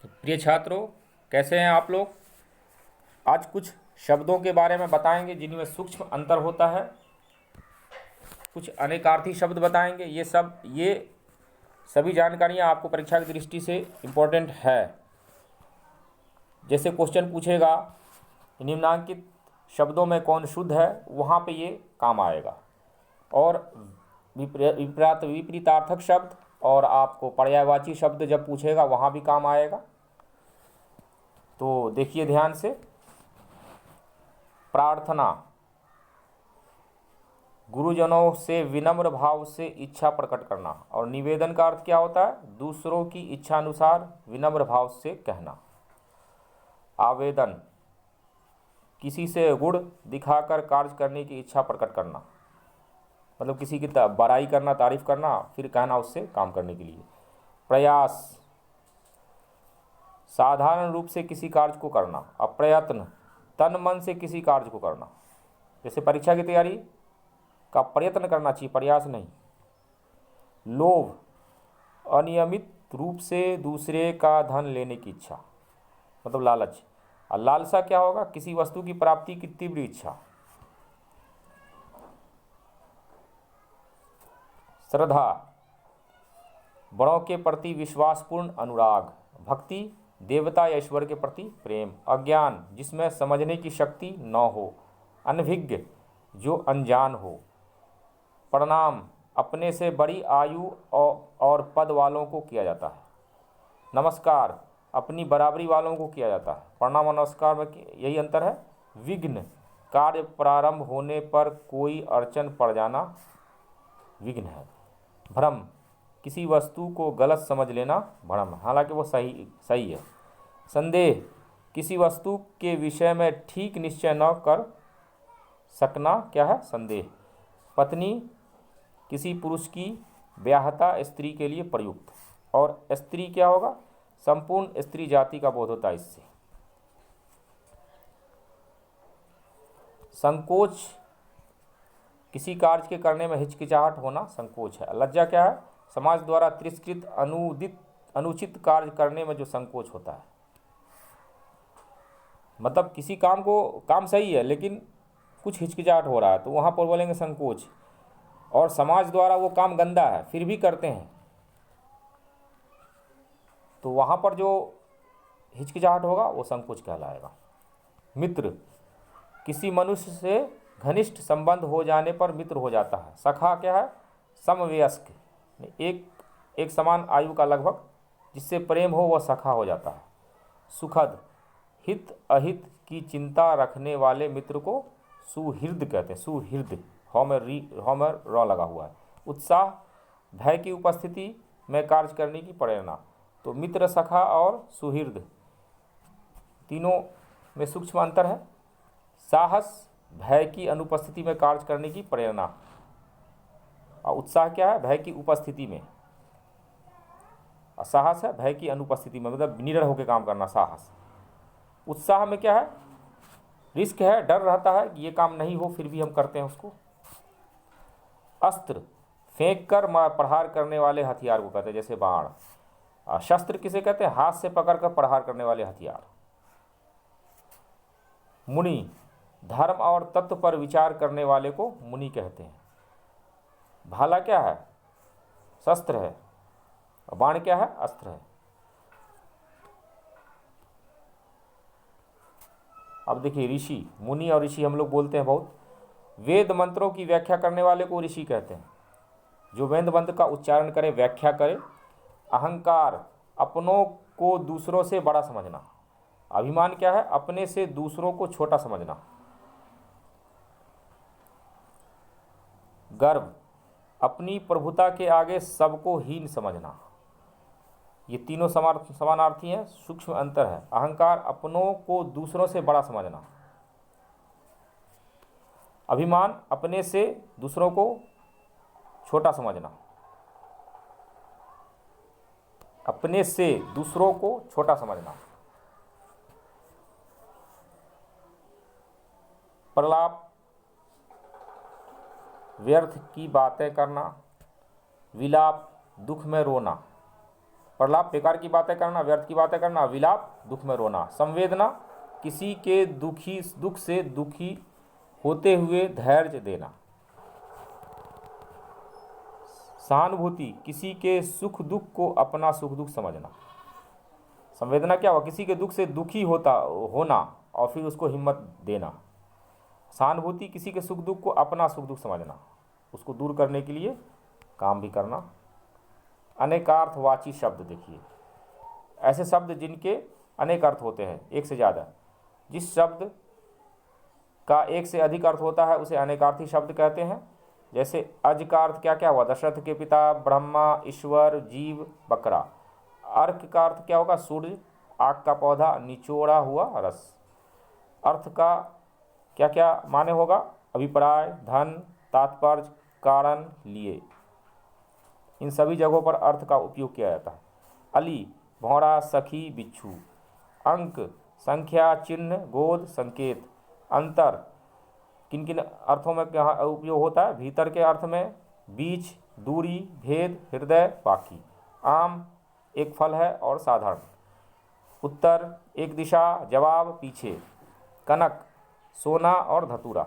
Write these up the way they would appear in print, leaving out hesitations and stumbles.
प्रिय छात्रों, कैसे हैं आप लोग। आज कुछ शब्दों के बारे में बताएंगे जिनमें सूक्ष्म अंतर होता है। कुछ अनेकार्थी शब्द बताएंगे। ये सभी जानकारियां आपको परीक्षा की दृष्टि से इम्पोर्टेंट है। जैसे क्वेश्चन पूछेगा निम्नांकित शब्दों में कौन शुद्ध है, वहाँ पे ये काम आएगा। और विपरीतार्थक शब्द और आपको पर्यायवाची शब्द जब पूछेगा वहाँ भी काम आएगा। तो देखिए ध्यान से। प्रार्थना, गुरुजनों से विनम्र भाव से इच्छा प्रकट करना। और निवेदन का अर्थ क्या होता है? दूसरों की इच्छा अनुसार विनम्र भाव से कहना। आवेदन, किसी से गुण दिखाकर कार्य करने की इच्छा प्रकट करना, मतलब किसी की बड़ाई करना, तारीफ करना, फिर कहना उससे काम करने के लिए। प्रयास, साधारण रूप से किसी कार्य को करना। अप्रयत्न, तन मन से किसी कार्य को करना। जैसे परीक्षा की तैयारी का प्रयत्न करना चाहिए, प्रयास नहीं। लोभ, अनियमित रूप से दूसरे का धन लेने की इच्छा, मतलब लालच। और लालसा क्या होगा? किसी वस्तु की प्राप्ति की तीव्र इच्छा। श्रद्धा, बड़ों के प्रति विश्वासपूर्ण अनुराग। भक्ति, देवता या ईश्वर के प्रति प्रेम। अज्ञान, जिसमें समझने की शक्ति न हो। अनभिज्ञ, जो अनजान हो। प्रणाम, अपने से बड़ी आयु और पद वालों को किया जाता है। नमस्कार, अपनी बराबरी वालों को किया जाता है। प्रणाम और नमस्कार में यही अंतर है। विघ्न, कार्य प्रारंभ होने पर कोई अड़चन पड़ जाना विघ्न है। भ्रम, किसी वस्तु को गलत समझ लेना भ्रम, हालांकि वो सही है। संदेह, किसी वस्तु के विषय में ठीक निश्चय न कर सकना क्या है? संदेह। पत्नी, किसी पुरुष की ब्याहता स्त्री के लिए प्रयुक्त। और स्त्री क्या होगा? संपूर्ण स्त्री जाति का बोध होता है इससे। संकोच, किसी कार्य के करने में हिचकिचाहट होना संकोच है। लज्जा क्या है? समाज द्वारा तिरस्कृत अनुचित कार्य करने में जो संकोच होता है, मतलब किसी काम सही है लेकिन कुछ हिचकिचाहट हो रहा है तो वहाँ पर बोलेंगे संकोच। और समाज द्वारा वो काम गंदा है फिर भी करते हैं तो वहाँ पर जो हिचकिचाहट होगा वो संकोच कहलाएगा। मित्र, किसी मनुष्य से घनिष्ठ संबंध हो जाने पर मित्र हो जाता है। सखा क्या है? समवयस्क, एक समान आयु का लगभग, जिससे प्रेम हो वह सखा हो जाता है। सुखद, हित अहित की चिंता रखने वाले मित्र को सुहृद कहते हैं। सुहृद, हॉमर रॉ लगा हुआ है। उत्साह, भय की उपस्थिति में कार्य करने की प्रेरणा। तो मित्र, सखा और सुहृद तीनों में सूक्ष्म अंतर है। साहस, भय की अनुपस्थिति में कार्य करने की प्रेरणा। और उत्साह क्या है? भय की उपस्थिति में। और साहस है भय की अनुपस्थिति में, मतलब निडर होकर काम करना साहस। उत्साह में क्या है? रिस्क है, डर रहता है कि ये काम नहीं हो फिर भी हम करते हैं उसको। अस्त्र, फेंक कर प्रहार करने वाले हथियार को कहते हैं, जैसे बाण। शस्त्र किसे कहते हैं? हाथ से पकड़कर प्रहार करने वाले हथियार। मुनि, धर्म और तत्व पर विचार करने वाले को मुनि कहते हैं। भाला क्या है? शस्त्र है। बाण क्या है? अस्त्र है। अब देखिए ऋषि, मुनि और ऋषि हम लोग बोलते हैं बहुत। वेद मंत्रों की व्याख्या करने वाले को ऋषि कहते हैं, जो वेद मंत्र का उच्चारण करे, व्याख्या करे। अहंकार, अपनों को दूसरों से बड़ा समझना। अभिमान क्या है? अपने से दूसरों को छोटा समझना। गर्व, अपनी प्रभुता के आगे सबको हीन समझना। ये तीनों समानार्थी हैं, सूक्ष्म अंतर है। अहंकार, अपनों को दूसरों से बड़ा समझना। अभिमान, अपने से दूसरों को छोटा समझना। अपने से दूसरों को छोटा समझना। प्रलाप, व्यर्थ की बातें करना। विलाप, दुख में रोना। प्रलाप बेकार की बातें करना, व्यर्थ की बातें करना। विलाप दुख में रोना। संवेदना किसी के दुख से दुखी होते हुए धैर्य देना। सहानुभूति किसी के सुख दुख को अपना सुख दुख समझना। संवेदना क्या हुआ? किसी के दुख से दुखी होना और फिर उसको हिम्मत देना। सहानुभूति किसी के सुख दुख को अपना सुख दुख समझना, उसको दूर करने के लिए काम भी करना। अनेकार्थवाची शब्द देखिए, ऐसे शब्द जिनके अनेक अर्थ होते हैं, एक से ज़्यादा। जिस शब्द का एक से अधिक अर्थ होता है उसे अनेकार्थी शब्द कहते हैं। जैसे अज का अर्थ क्या क्या हुआ? दशरथ के पिता, ब्रह्मा, ईश्वर, जीव, बकरा। अर्क का अर्थ क्या होगा? सूर्य, आग का पौधा, निचोड़ा हुआ रस। अर्थ का क्या क्या माने होगा? अभिप्राय, धन, तात्पर्य, कारण, लिए। इन सभी जगहों पर अर्थ का उपयोग किया जाता है। अली, भौरा, सखी, बिच्छू। अंक, संख्या, चिन्ह, गोद, संकेत। अंतर किन किन अर्थों में क्या उपयोग होता है? भीतर के अर्थ में, बीच, दूरी, भेद, हृदय, बाकी। आम एक फल है और साधारण। उत्तर एक दिशा, जवाब पीछे। कनक सोना और धतूरा।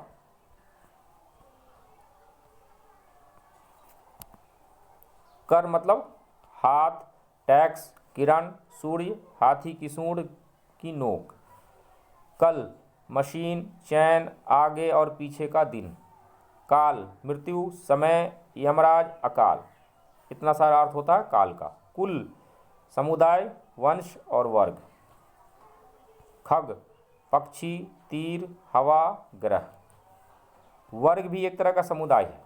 कर मतलब हाथ, टैक्स, किरण, सूर्य, हाथी की सूंड की नोक। कल मशीन, चैन, आगे और पीछे का दिन। काल मृत्यु, समय, यमराज, अकाल। इतना सारा अर्थ होता है काल का। कुल समुदाय, वंश और वर्ग। खग पक्षी, तीर, हवा, ग्रह। वर्ग भी एक तरह का समुदाय है,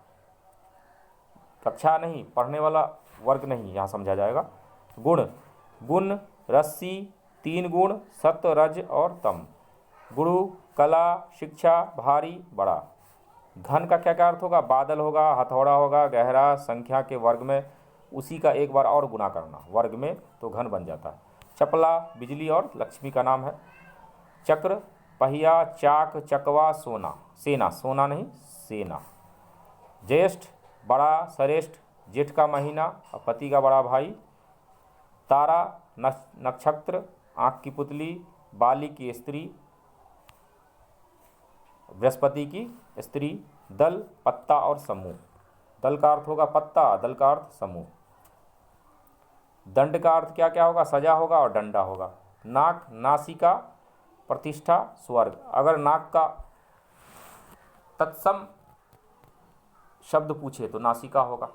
कक्षा नहीं, पढ़ने वाला वर्ग नहीं यहाँ समझा जाएगा। गुण, गुण, रस्सी, 3 गुण, सत्व, रज और तम। गुरु, कला, शिक्षा, भारी, बड़ा। घन का क्या क्या अर्थ होगा? बादल होगा, हथौड़ा होगा, गहरा, संख्या के वर्ग में उसी का एक बार और गुना करना वर्ग में तो घन बन जाता है। चपला बिजली और लक्ष्मी का नाम है। चक्र, पहिया, चाक, चकवा, सोना, सेना, सोना नहीं सेना। ज्येष्ठ बड़ा, श्रेष्ठ, जेठ का महीना, पति का बड़ा भाई। तारा नक्षत्र, आँख की पुतली, बाली की स्त्री, बृहस्पति की स्त्री। दल पत्ता और समूह। दल का अर्थ होगा पत्ता, दल का अर्थ समूह। दंड का अर्थ क्या क्या होगा? सजा होगा और डंडा होगा। नाक, नासिका, प्रतिष्ठा, स्वर्ग। अगर नाक का तत्सम शब्द पूछे तो नासिका होगा।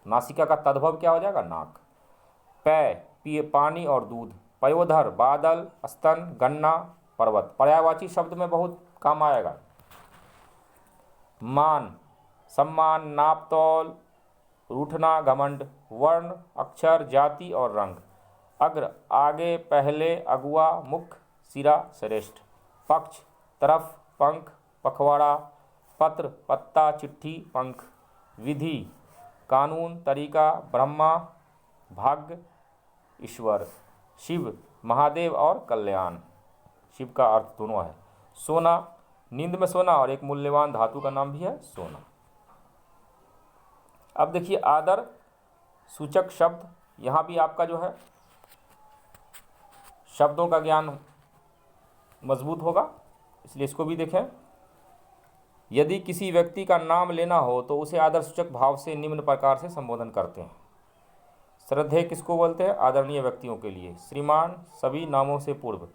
नासिका का तद्भव क्या हो जाएगा? नाक। पै पिए पानी और दूध। पयोधर बादल, स्तन, गन्ना, पर्वत। पर्यायवाची शब्द में बहुत काम आएगा। मान सम्मान, नाप तौल, रूठना, घमंड। वर्ण अक्षर, जाति और रंग। अग्र आगे, पहले, अगुआ, मुख, सिरा, श्रेष्ठ। पक्ष तरफ, पंख, पखवाड़ा। पत्र पत्ता, चिट्ठी, पंख। विधि कानून, तरीका, ब्रह्मा, भाग्य, ईश्वर। शिव महादेव और कल्याण। शिव का अर्थ दोनों है। सोना नींद में सोना और एक मूल्यवान धातु का नाम भी है सोना। अब देखिए आदर सूचक शब्द, यहाँ भी आपका जो है शब्दों का ज्ञान मजबूत होगा, इसलिए इसको भी देखें। यदि किसी व्यक्ति का नाम लेना हो तो उसे आदर सूचक भाव से निम्न प्रकार से संबोधन करते हैं। श्रद्धेय किसको बोलते हैं? आदरणीय व्यक्तियों के लिए। श्रीमान सभी नामों से पूर्व।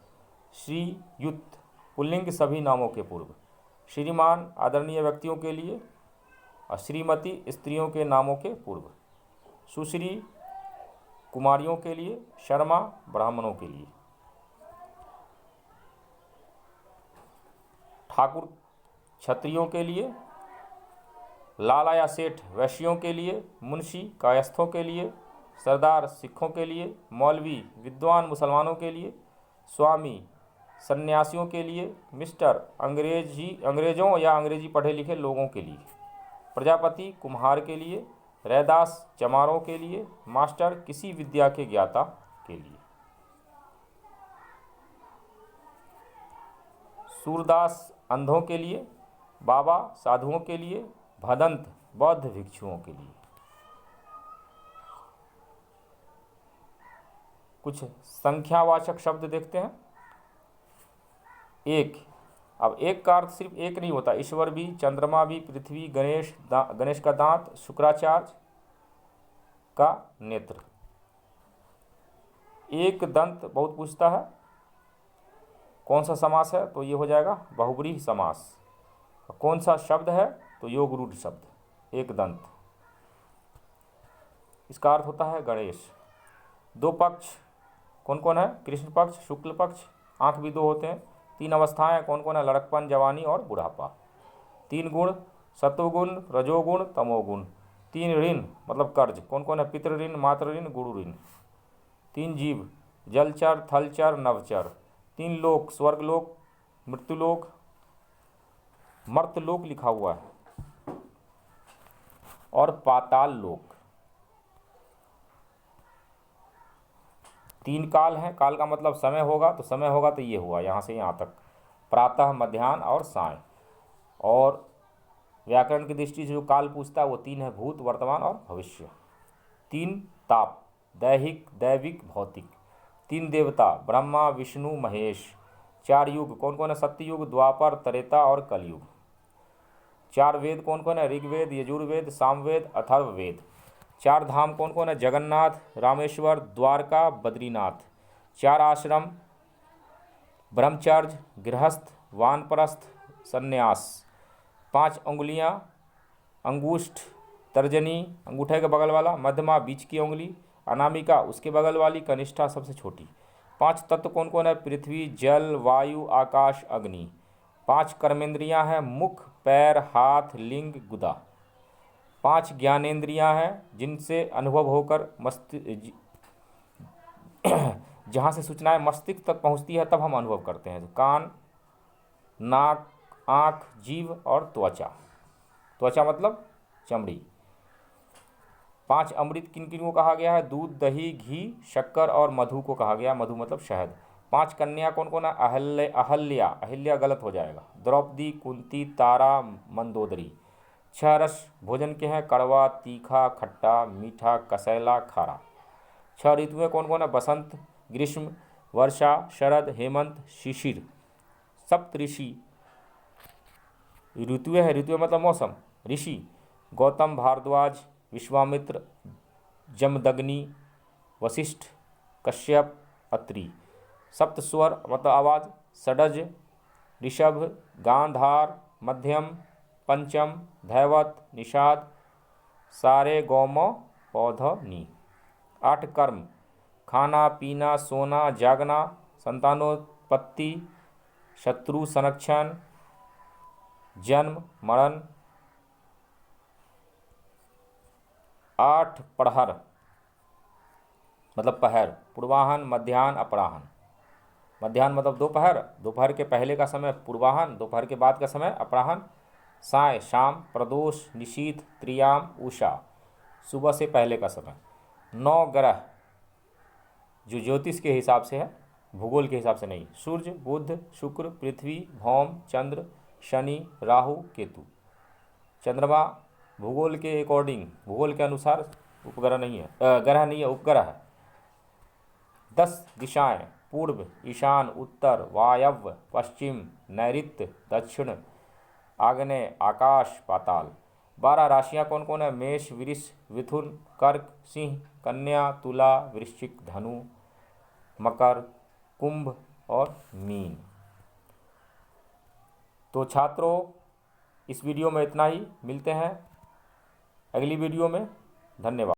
श्रीयुत पुल्लिंग सभी नामों के पूर्व। श्रीमान आदरणीय व्यक्तियों के लिए और श्रीमती स्त्रियों के नामों के पूर्व। सुश्री कुमारियों के लिए, शर्मा ब्राह्मणों के लिए। ठाकुर क्षत्रियों के लिए, लाला या सेठ वैश्यों के लिए, मुंशी कायस्थों के लिए, सरदार सिखों के लिए, मौलवी विद्वान मुसलमानों के लिए, स्वामी सन्यासियों के लिए, मिस्टर अंग्रेज़ों या अंग्रेजी पढ़े लिखे लोगों के लिए, प्रजापति कुम्हार के लिए, रैदास चमारों के लिए, मास्टर किसी विद्या के ज्ञाता के लिए। सूरदास अंधों के लिए, बाबा साधुओं के लिए, भदंत बौद्ध भिक्षुओं के लिए। कुछ संख्यावाचक शब्द देखते हैं। एक, अब एक का अर्थ सिर्फ एक नहीं होता, ईश्वर भी, चंद्रमा भी, पृथ्वी, गणेश का दांत, शुक्राचार्य का नेत्र। एक दंत बहुत पूछता है, कौन सा समास है, तो ये हो जाएगा बहुब्रीहि समास। कौन सा शब्द है, तो योग रूढ़ शब्द एक दंत, इसका अर्थ होता है गणेश। दो पक्ष कौन कौन है, कृष्ण पक्ष, शुक्ल पक्ष, आंख भी दो होते हैं। तीन अवस्थाएं कौन कौन है, लड़कपन, जवानी और बुढ़ापा। तीन गुण, सत्वगुण, रजोगुण, तमोगुण। तीन ऋण मतलब कर्ज कौन कौन है, पितृ ऋण, मातृ ऋण, गुरु ऋण। तीन जीव, जलचर, थलचर, नवचर। तीन लोक, स्वर्गलोक, मृत्युलोक, मर्तलोक लिखा हुआ है, और पाताल लोक। तीन काल हैं, काल का मतलब समय होगा, तो समय होगा तो ये हुआ यहाँ से यहाँ तक, प्रातः, मध्याह्न और साय। और व्याकरण की दृष्टि से जो काल पूछता है वो तीन है, भूत, वर्तमान और भविष्य। तीन ताप, दैहिक, दैविक, भौतिक। तीन देवता, ब्रह्मा, विष्णु, महेश। चार युग कौन कौन है, सत्ययुग, द्वापर, त्रेता और कलयुग। चार वेद कौन कौन है, ऋग्वेद, यजुर्वेद, सामवेद, अथर्ववेद। चार धाम कौन कौन है, जगन्नाथ, रामेश्वर, द्वारका, बद्रीनाथ। चार आश्रम, ब्रह्मचर्य, गृहस्थ, वानप्रस्थ, सन्यास। पांच उंगलियां, अंगुष्ठ, तर्जनी अंगूठे के बगल वाला, मध्यमा बीच की उंगली, अनामिका उसके बगल वाली, कनिष्ठा सबसे छोटी। पांच तत्व कौन कौन है, पृथ्वी, जल, वायु, आकाश, अग्नि। पांच कर्मेंद्रियां हैं, मुख, पैर, हाथ, लिंग, गुदा। पांच ज्ञानेंद्रियां हैं जिनसे अनुभव होकर जहाँ से सूचनाएं मस्तिष्क तक पहुँचती है तब हम अनुभव करते हैं, कान, नाक, आँख, जीभ और त्वचा। त्वचा मतलब चमड़ी। पांच अमृत किन किन को कहा गया है, दूध, दही, घी, शक्कर और मधु को कहा गया, मधु मतलब शहद। पांच कन्या कौन कौन है, अहल्या, अहिल्या गलत हो जाएगा, द्रौपदी, कुंती, तारा, मंदोदरी। छह रस भोजन के हैं, कड़वा, तीखा, खट्टा, मीठा, कसैला, खारा। छह ऋतुएं कौन कौन है, बसंत, ग्रीष्म, वर्षा, शरद, हेमंत, शिशिर। सप्त ऋषि ऋतुएं है, ऋतुएं मतलब मौसम। ऋषि गौतम, भारद्वाज, विश्वामित्र, जमदग्नि, वशिष्ठ, कश्यप, अत्रि। सप्त स्वर मतलब आवाज़, षडज, ऋषभ, गांधार, मध्यम, पंचम, धैवत, निषाद, सारे, गौम, पौधनी। आठ कर्म, खाना, पीना, सोना, जागना, संतानोत्पत्ति, शत्रु संरक्षण, जन्म, मरण। आठ प्रहर मतलब पहर, पूर्वाहन, मध्याह्न, अपराह्न। मध्याह्न मतलब दोपहर, दोपहर के पहले का समय पूर्वाहन, दोपहर के बाद का समय अपराह्न। साय शाम, प्रदोष, निशीथ, त्रियाम, उषा सुबह से पहले का समय। 9 ग्रह जो ज्योतिष के हिसाब से है, भूगोल के हिसाब से नहीं, सूर्य, बुध, शुक्र, पृथ्वी, भौम, चंद्र, शनि, राहु, केतु। चंद्रमा भूगोल के अकॉर्डिंग, भूगोल के अनुसार उपग्रह नहीं है, ग्रह नहीं है, उपग्रह है। 10 दिशाएं, पूर्व, ईशान, उत्तर, वायव्य, पश्चिम, नैऋत्य, दक्षिण, आग्नेय, आकाश, पाताल। 12 राशियां कौन कौन है, मेष, वृष, मिथुन, कर्क, सिंह, कन्या, तुला, वृश्चिक, धनु, मकर, कुंभ और मीन। तो छात्रों इस वीडियो में इतना ही, मिलते हैं अगली वीडियो में। धन्यवाद।